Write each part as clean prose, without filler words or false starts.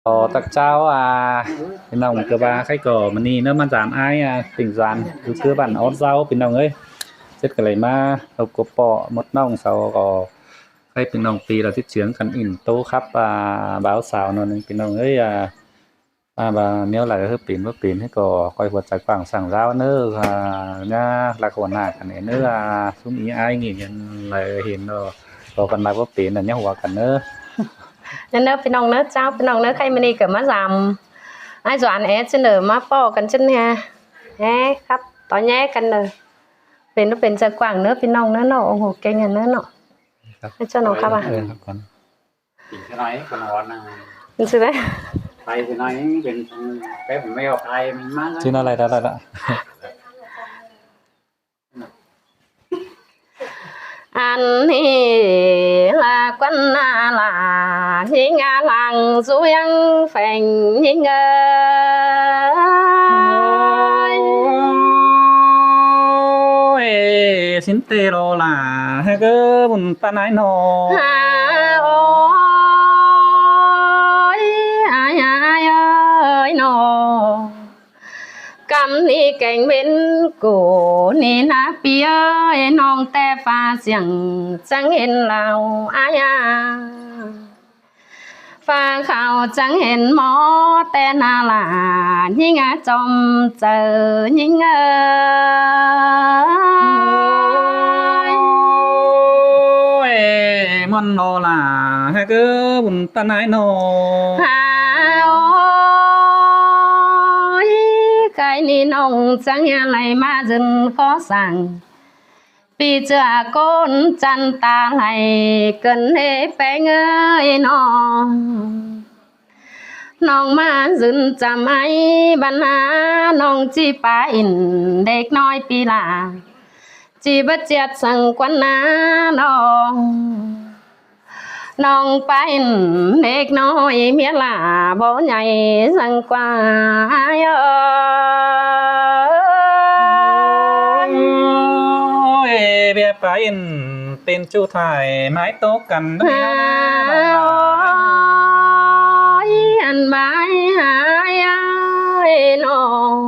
tắc cháu cái nòng cơ ba khách cỏ mà ni nó mà dàn ai tỉnh dàn cứ cứ bản ớt rau bên nòng ấy chết cái này mà đầu cổ bọ một nòng sau có khách bên nòng tì là thiết chướng khăn ỉn tô khắp báo xào nó bên nòng ấy và nếu là hơi pin hết có coi vật trái khoảng sảng rau nữa nha là còn lại cái này nữa xuống ý ai nghĩ lại hiện rồi còn lại có pin là nhớ hòa cả nữa nên nóพี่น้องเนอะเจ้าพี่น้องเนอะใครมันนี่เกิดมาจำไอ้จวนเอชเนอมาป้อกันchân haแฮครับต่อแย่กันเลยเป็นnóเป็นจะกว้างเนอะพี่น้องเนอะเนาะโอ้โหเก่งอย่างเนอะเนาะให้เจ้าน้องครับครับก่อน กินน้อยคนอ่อนนะ มันชื่ออะไร ไปคือน้อยเป็นแป๊บไม่ออกไปมันมาก ชื่ออะไรได้ละ anh hi là quân là nhị nga làng duyên phèn nhị ơi xin tê lô là hai cái bún ta nái nô ôi ai ai ơi nô cầm ni cảnh bên cổ ni na bia nong te pha xiang chẳng hiện lao ai pha khảo chẳng hiện mó te na là nhưng trong chờ nhưng ơi món nô là hai cái bún ta nái nô cái ni nong chẳng nghe lại mà dừng có sẵn vì chưa con chăn ta lại cần hết phèn ơi nong mà dừng chăm ai ban nong chỉ pa in đếch nói pi là chỉ bất chết sang quan nong pa in đếch nói miết là bố nhảy sang qua ai bia phải tên chu thải mái tố cần anh mãi hai ai nó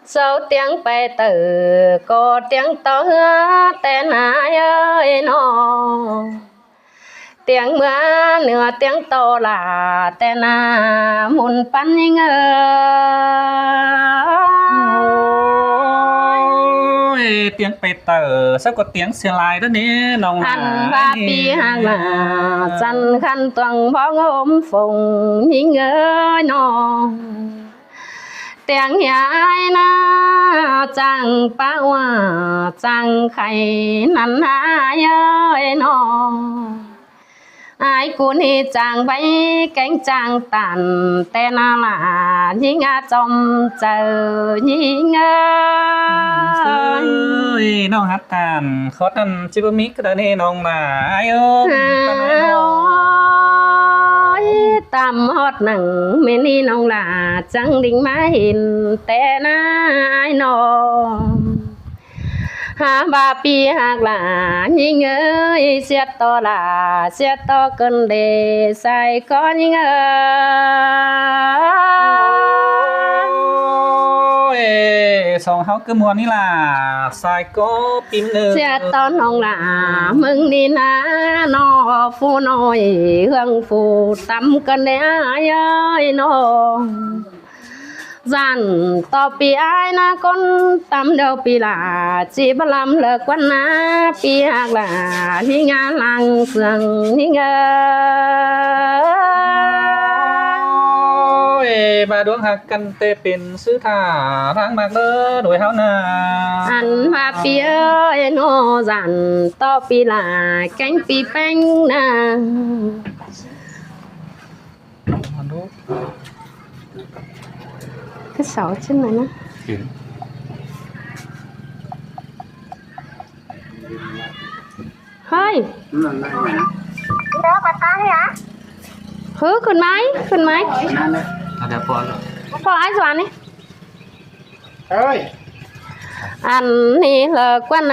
sau tiếng bè tử có tiếng to tên ai ơi nó tiếng mưa nửa tiếng to là tên muốn pan nhưng tiếng bè tờ sao có tiếng xe lai đó nè nòng anh ba pi hàng là chân khăn toàn bó ôm phùng nhìn ơi nó tiếng nhà ai na chẳng ba hoa chẳng khay nắn ai ơi nó ai cuốn hi chàng bay cánh chàng tàn tên là nhí nga trong chờ nhí ơi nong hát tàn khó ăn chứ có mít cái đó nè nong là ai ơi tầm hót nặng mình đi nong là chẳng đỉnh má hình tên ai nó ba pi hạc là nhinh ơi xét to cần để sai có nhinh ơi xong háo cứ muốn đi là sai có pin nữa xét to nong là mừng đi na nó phu nói hương phù tâm cần để ai ơi nó dàn to pi ai na con tâm đâu pi là chỉ bắt làm lỡ quan na pi hạc là đi nga làng sương đi ơi bà đuông hạc căn tê pin sứ thả tháng bạc đỡ đuổi háo na ăn mà pi ơi nó dàn to pi là cánh pi bánh na cái sáu chân này nó hơi đó bà ta thế hả? hứa con máy ada apa có ai doan đi ơi anh ni là quan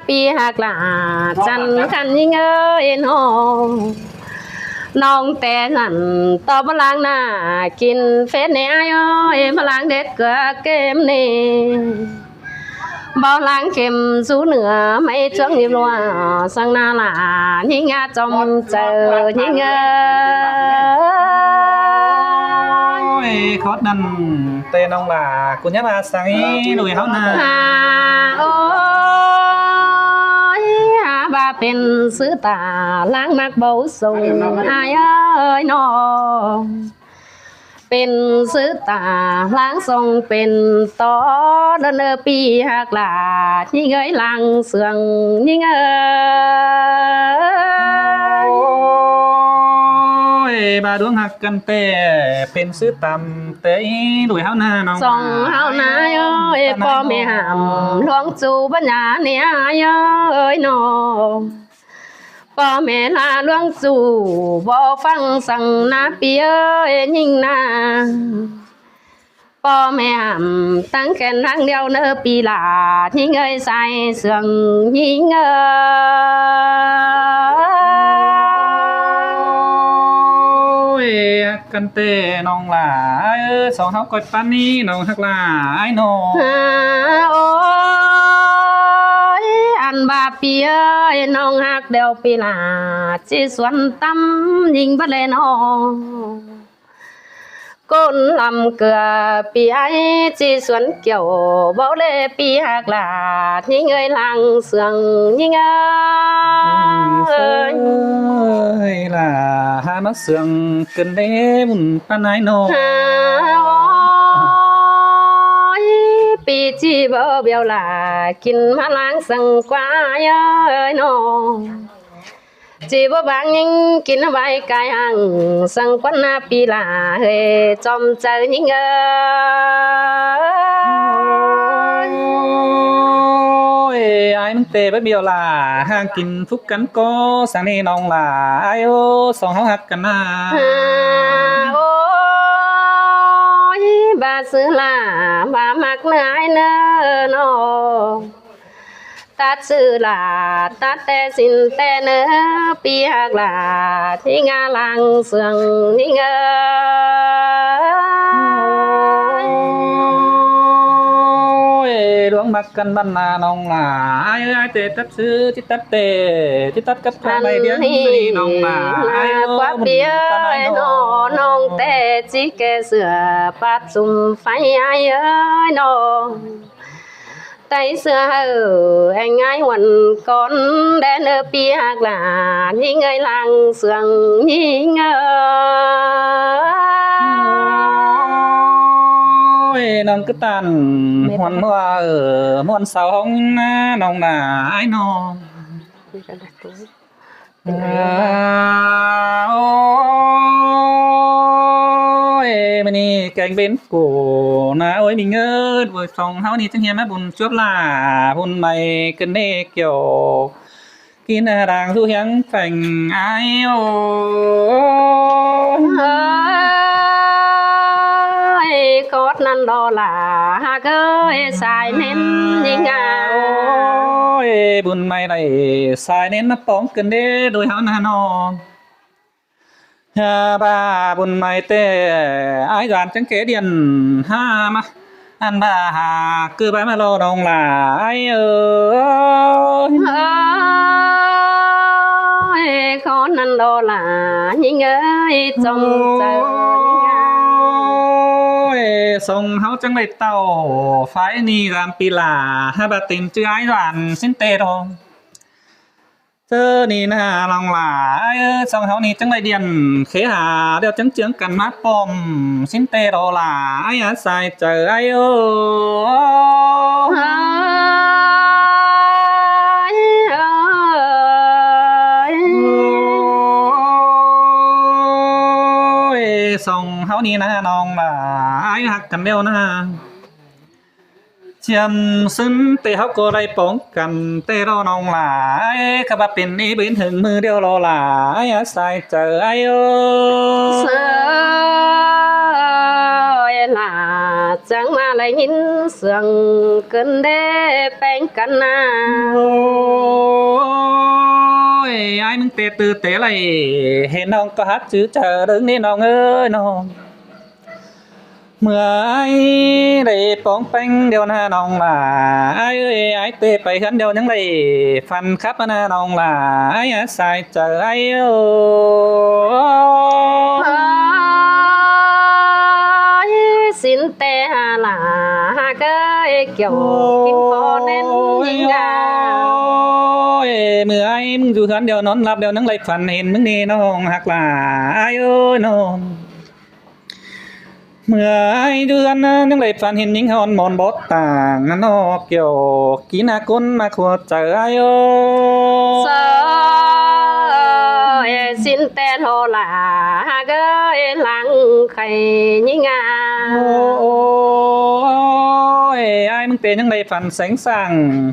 pi hạc là chân khăn như ơi nó น้องแต่นั่นต่อพลังหน้ากินเฟสในไอ้อ้อยพลังเด็กเกือเกมนี่bao lang kem rú nửa mấy trước nhịp loa sang na là nhí nga trong chờ nhí nga คอดนั่นเตน้องล่ะกูเนี่ยมาสั่งหนุ่ยเขาน่ะ โอ้ยบาเป็นซื้อตาล้างมักเบาส่งอายเอ้ยน้องเป็นซื้อตาล้างทรงเป็นต่อเดินปีหักหลายิ่งเอ้ยลังเสืองยิ่งเอ้ย บาดวงหักกันแต่เป็นซื้อตำแต่หนุ่ยเฮาหน้าน้อง ส่องเฮานาเอ้ยพ่อแม่หำหลวงจูปัญญาเนี่ยเอ้ยน้องพ่อแม่ลาหลวงจูบ่ฟังสั่งนาปีเอ้ยยิ่งนาพ่อแม่หำตั้งแขนทางเดียวเนอปีหลายิ่งเอ้ยใส่เสื่องยิ่งเอ้ย กันเตน้องหลาสองเฮากดปานนี้น้องฮักหลาไอ้น้อง โอ้ยอันบาปีเอ้ยน้องหักเดียวปีหลาจีสวนตำยิงบัดเลยน้องก้นลำเกลือปีไอจีสวนเกี่ยวเบาเลยปีหักหลายิงเอ้ยลังเสืองยิงเอ้ย ล่ะหามาเสืองเกินเด้บุญปานไหนน้อง ปีจีบ่เบียวหลากินมาล้างสังกว่าเอ้ยน้องจีบ่บางยิ่งกินไว้กายหังสังกว่านาปีหลาเฮจอมเจอยิ่งเอ้ย ไอ้มันเตะไปเบียวล่ะห่างกินทุกกันก็สังนี่น้องล่ะไอ้โอ้สองเฮาหักกันนะ โอ้ยบาซื้อลาบามักเนื้อเนื้อน้องตัดซื้อลาตัดแต่สินแต่เนื้อปีหักลาที่งาลังเสืองนี่เงย ดวงมักกันบ้านนาน้องหลาไอ้เตะตัดซื้อที่ตัดเตะที่ตัดกับใครเดียวนี้น้องหลาก ว่าเปียน้องน้องแต่จีแกเสือปัดซุ่มไฟไอ้เอ้ยน้องไตเสือไอ้ง่ายวันก่อนแดนปีหักหลายิ่งเอ้ยลังเสืองยิ่งน้องก็ตันหวนว่ามวนสาวห้องนะน้องหลาไอ้น้องโอ้ยมันนี่แกงเป็นกูนะโอ้ยมีเงินบวยสองเฮานี่จังเฮียแม่บุญจวบล่าบุญใหม่กันเนเกี่ยวกินด่างสู้เฮียงแฝงไอ้โอ้กอดนั่นดอลาหากเอ้ยสายเน้นยิ่งอ่ะโอ้ย บุญไม่ได้สายเน้นนับป้องกันเด้โดยเฮานาน้องบ้าบุญไม่เต้ไอ้การจังเกเดียนห้ามาอันบ้าหาคือไปมาโลน้องหลาไอ้ขอนั่นดอลายิ่งเอ้ยจงเจอส่งเฮาจังเลยเต่าไฟนี่รามปีลาฮาบาตินจื้อไอ้หวานสินเตรองเธอนี่นะลองหลาส่งเฮานี่จังเลยเดียนเคหาเดี๋ยวจังเจืองกันมาปอมสินเตรอหลาไอ้สายเจอไอ้ส่งเฮานี่นะน้องล่ะไอ้หักกันเดียวนะเจียมซึ้งเตะเฮาก็ได้ป้องกันเตะรอน้องล่ะไอ้ก็บ่เป็นนี่เป็นถึงมือเดียวรอล่ะไอ้สายเจอไอ้เสือล่ะจังมาเลยยินเสียงเกินเด้แป้งกันนะ ยอ้ายมึงเตะตือเตะไหลเห็นน้องก็ฮักจื้อเจอเรื่องนี้น้องเอ้ยน้องเมื่ออ้ายได้ปองแป้งเดียวนะน้องล่ะอ้ายเอ้ยอ้ายเตะไปคันเดียวยังได้ฟันครับนะน้องล่ะอ้ายอาศัยเจออ้ายโอ้สินแต่หาหลาหาเกยเกี่ยวกินพอแน่นยิงงาเมื่ออ้ายมึงอยู่คันเดียวนอนหลับเดียวนังไหลฝันเห็นมึงนี่น้องหักล่ะอ้ายเอ้ยน้องเมื่อไอ้เดือนนั้นยังได้ฝันเห็นหญิงฮอนมอนบดต่างนั้นนอกเกี่ยวกินกุนมาขวดเจอไอ้โอ้เสินแต่โทลาหาเกยหลังไข่ยิงงาโอ้ยไอ้มึงเป็นยังได้ฝันแสงสร้าง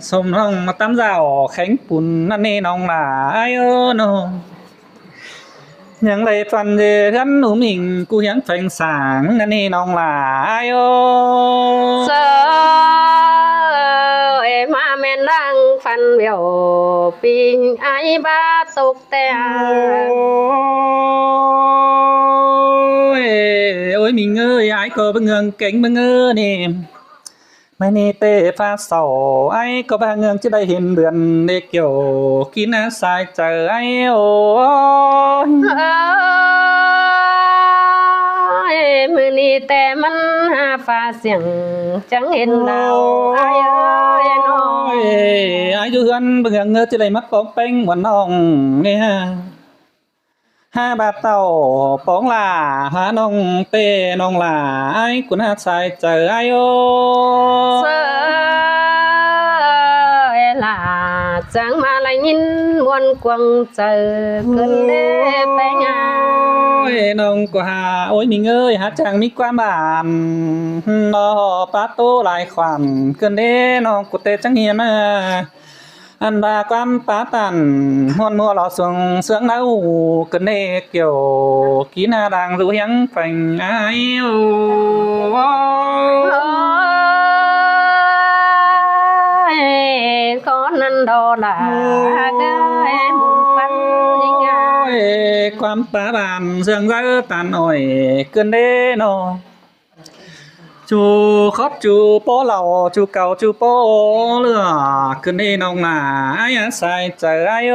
สมน้องมาตำเจ้าแข็งปุ่นนั่นนี่น้องล่ะไอ้โอ้น้องยังได้ฟันเดกันหนูมิงกูยังแฝงสางนั่นนี่น้องหลายโอเซมาแม่นดังฟันเบียวปิงไอ้บ้าตกแต่โอ้ยมิงเอ้ยไอ้ก็บ่เงืองเก่งบ่เงือนี่ไม่นี่เตฟ้าเสาไอ้ก็บ่เงืองจะได้เห็นเดือนเด็กเกี่ยวกินอาสายเจอไอ้โอ้มือนี้แต่มันหาฟ้าเสียงจังเห็นดาวอ้ายเอ้ยน้องอ้ายอยู่เฮือนเบิ่งเงือจะได้มาปองแป้งวันน้องนี่ฮะ5 บาทเต้าปองล่าหาน้องเต้น้องล่าอ้ายกุนหาสายเจออ้ายโอเซล่าจังมาไหลยินมวนกวงเจอเกินเด้ไปงาน้องก็หาโอ้ยมิงเอ้ยหาจังมีความบานนอปาโตหลายขวัญเกินเด้น้องกุเตจังเฮียมาอันบาความปาตันฮ้อนมัวหล่อสวงเสืองเนาเกินเด้เกี่ยวกีหน้าดังรู้ยังแฝงอ้ายโอ้ขอนั้นดอลาเกยบุญปันยิงงาความปาบานเสืองเสือตันอ่อยเกินเด้น้อจูครอบจูโป้เหล่าจูเก่าจูโป้เลือขึ้นนี่น้องหนาไอ้ใส่ใจไอ้โอ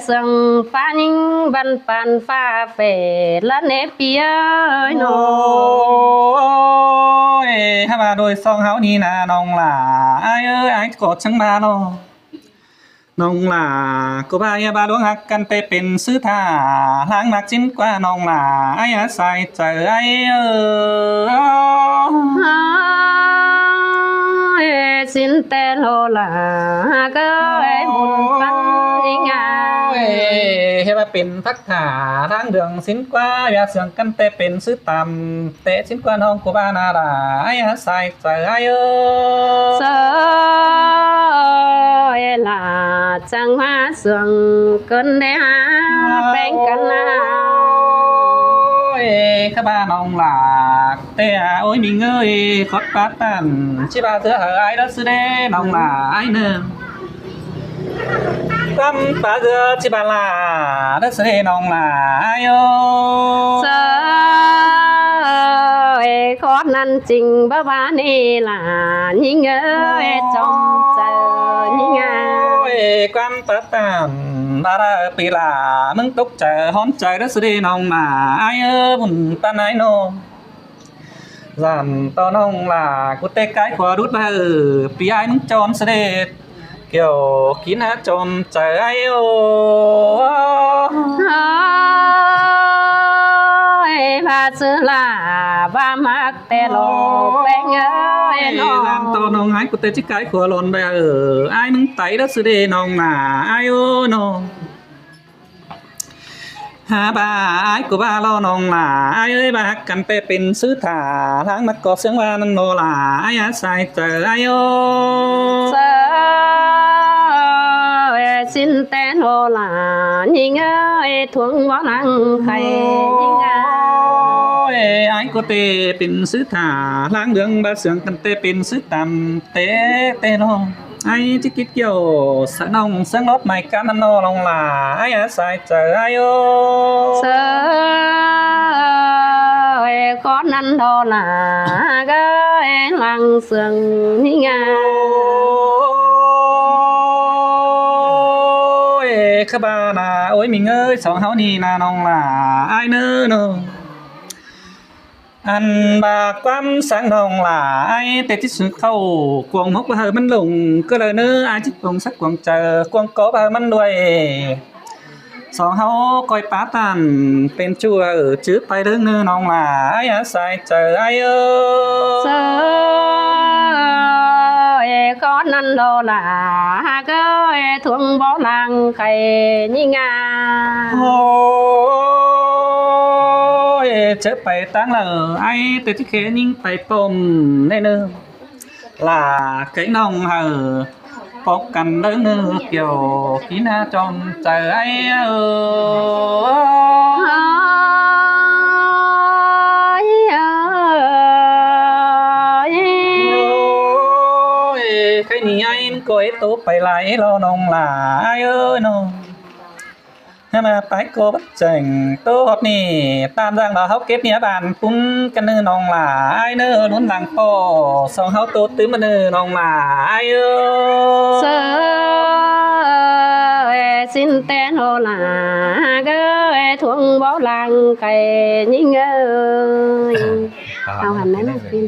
เสียงฟ้ายิงบันปันฟ้าเฟละเนเปียน้อยถ้ามาโดยซองเฮานี่นะน้องหล่าไอ้ไอ้กดช่างมาน้องน้องหล่าก็บ่ายาบาดวงหักกันไปเป็นซื้อท่าล้างหนักจิ้นกว่าน้องหล่าไอ้ใส่ใจไอ้สินแต่โลลาก็บุญปันยิงาเฮ็ดว่าเป็นพักถาทางเดืองสินกว่าอย่าเสียงกันแต่เป็นซื้อตำเตะสินกว่าน้องกูบ้านาราไอ้ใส่ใจไอ้เซล่าจังมาเสียงเกินได้หาแป้งกันนาข้าบ้าน้องหลากแต่โอ้ยมิงเอ้ยขอดปาตันชิบาเธอหาไอ้รัสเดน้องหลาไอ้เนิ่มกำปาเธอชิบาลารัสเดน้องหลาไอ้โอเซขอนั้นจริงบ้าบ้านี่ล่ะยิงเอ้ยจงเจอยิงความปาตันมาราปีลามึงตกใจฮ้อนใจรัสเดน้องหลาไอ้บุญปานไอ้โนdàn to nông làกูเตะไกขวารุดมาปีไอ้มึงจอนเสด็จเกี่ยวกินหาจนใจไอ้โอ้พาซื้อลาบ้ามักแต่โลแป้งเอ้ยน้องดานโตน้องไอ้กูเตะจิไกขวาหล่นไปไอ้มึงไตรัสเดน้องน่ะไอ้โอ้น้องหาบ้าไอ้กูบ้าล่อน้องหล่าไอ้เอ้ยบ้ากันไปเป็นซื้อถาล้างนักกอบเสียงว่านันโนหล่าไอ้ใส่เจอไอ้โอเซสินแต่โนหล่ายิงเอ้ยทวงว่านังไข่ยิงไอ้กูเตะเป็นซื้อถาล้างเดืองบ้าเสียงกันเตะเป็นซื้อตำเตะน้อง ai chỉ kít kiểu sợ nông sáng lót mày cá năm no lòng là ai à sai chờ ai ô เสยขอนั้นดอลาก็หลังเสืองนี่งา ôi các bà là ôi mình ơi sống háo nì là nông là ai nơ nơ ăn bà quắm sáng nông là ai tê chích sự khâu cuồng mốc bà hờ mình lùng cơ lời nơ ai chích cuồng sắc cuồng chờ cuồng có bà hờ mình đuôi sống háo coi pá tàn bên chùa ở trước tay đứng nơ nông là ai á sai chờ ai ơi เสยขอนั้นดอลาก็ทวงบ่หลังไข่นี่งา ôi chớ phải tăng lờ ai từ chiếc khế nhưng phải bồm nên nơ là cái nông hờ bọc cầm đỡ nơ kiểu khí na tròn chờ ai ôi cái này anh coi tốt phải lại lo nông là ai ơi nông mà phải cô bắt chành tốt nè tam giang đó hốc kết nhé bạn cũng cái nơi nông là ai nữa muốn làng po sau hốc tốt tứ mà nơi nông là ai ơi เสยสิ้นแต่นโหลาก็ทวงบ่หลังไข่นี่เงยเอาหันนั้นมากิน